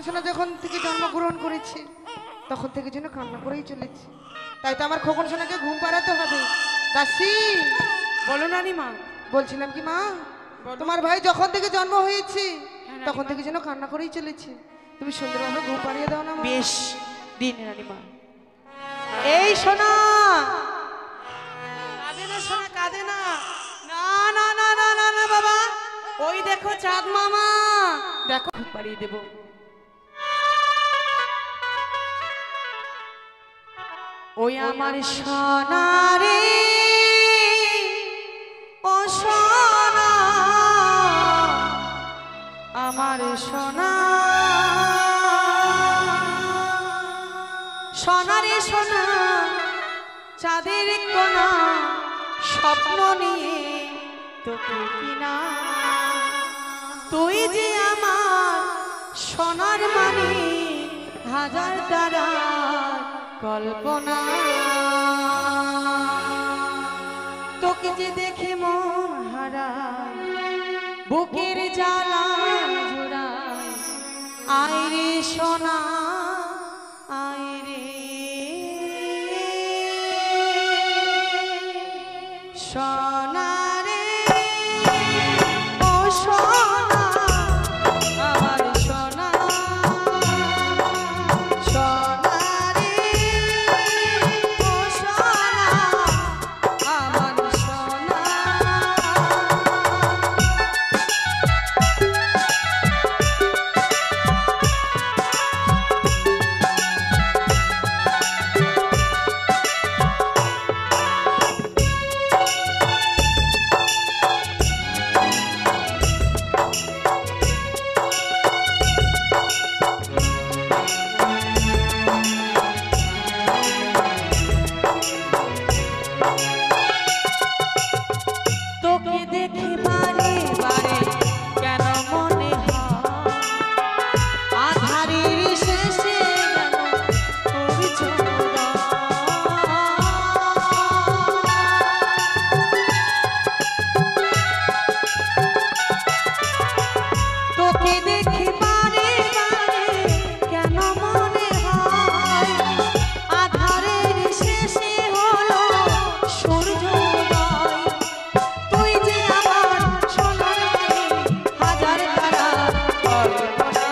সোনা যখন থেকে জন্মগ্রহণ করেছি তখন থেকে যেন কান্না করেই চলেছি। তাই তো আমার খোকন সোনাকে ঘুম পাড়াতে হবে। দাসী, বলো রানীমা। বলছিলাম কি মা, তোমার ভাই যখন থেকে জন্ম হয়েছে তখন থেকে যেন কান্না করেই চলেছে। তুমি সুন্দরভাবে ঘুম পাড়িয়ে দাও না মা। বেশ দিন রানীমা। এই সোনা, কাঁদে না সোনা, কাঁদে না। না না না না না না বাবা, ওই দেখো চাঁদ মামা, দেখো ঘুম পাড়িয়ে দেবো। ওই আমার সোনা রে, ও সোনা, আমার সোনা, সোনা রে সোনা, চাঁদের কোনা, স্বপ্ন নিয়ে তোকে কিনা, তুই যে আমার সোনার মানিক, হাজার তারা কল্পনা, তোকে যে দেখে মন হারায়, বুকের জ্বালা জোড়ায়, আয় রে সোনা, আয় রে সোনা রে, ও সোনা, আমার সোনা, সোনা রে, ও সোনা, আমার সোনা। তোকে দেখি বারে বারে কেন মনে হয়, আধারের শেষে যেন তোর চোদা, তোকে দেখি বারে বারে কেন মনে হয়, আধারের শেষে হলো সূর্যোদয়, তুই যে আমার সোনার মানিক, হাজার তারা কল্পনা,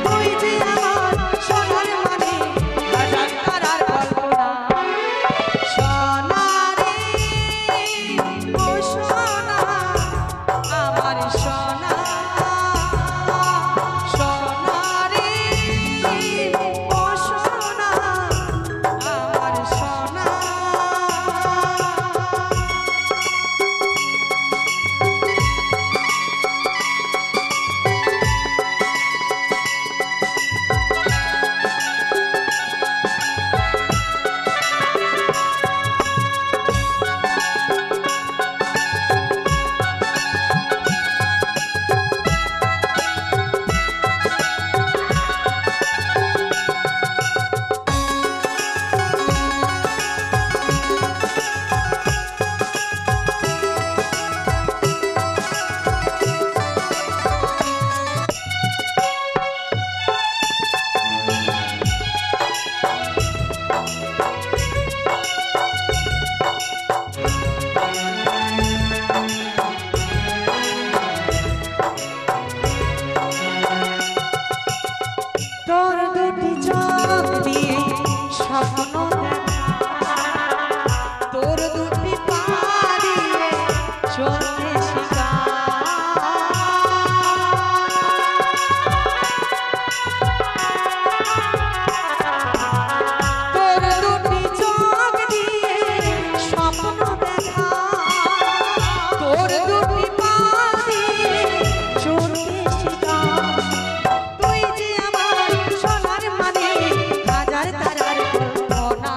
তুই যে আমার সোনার মানিক, হাজার তারার কল্পনা, সোনা রে, ও সোনা, আমার সোনা, সোনা রে, ও সোনা, আমার সোনা। তোর দুটি চোখ দিয়ে স্বপ্ন দেখা, তোর দুটি পা দিয়ে চলতে শেখা, তোর দুটি চোখ দিয়ে স্বপ্ন দেখা, তোর দুটি পা দিয়ে চলতে শেখা, তুই যে আমার সোনার মানিক, হাজার তারার কল্পনা,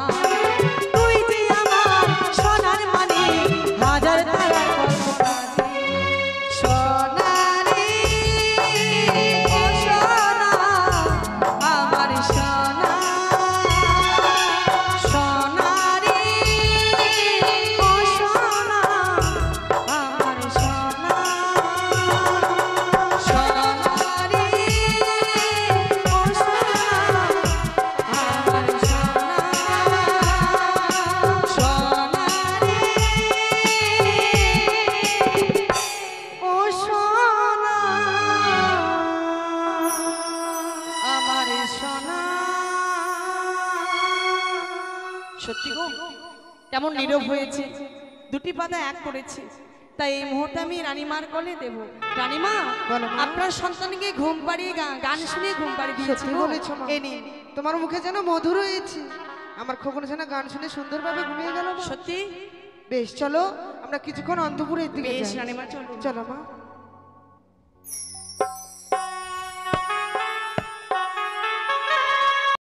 সত্যি গো কেমন নীরব হয়েছে, দুটি পাতা এক করেছে। তাই এই মুহূর্তে আমি রানীমার কোলে দেব। রানীমা, বলো মা। আপনার সন্তানকে ঘুম পাড়িয়ে গান শুনিয়ে ঘুম পাড়িয়ে দিয়েছি সত্যি গো। বলেছো মা। এই নিন। তোমার মুখে যেন মধুর হয়েছে, আমার খোকন যেন গান শুনে সুন্দরভাবে ঘুমিয়ে গেল মা। সত্যি বেশ চলো আমরা কিছুক্ষণ অন্তপুরের দিকে বেশ যাই। রানীমা, চলুন। চলো মা।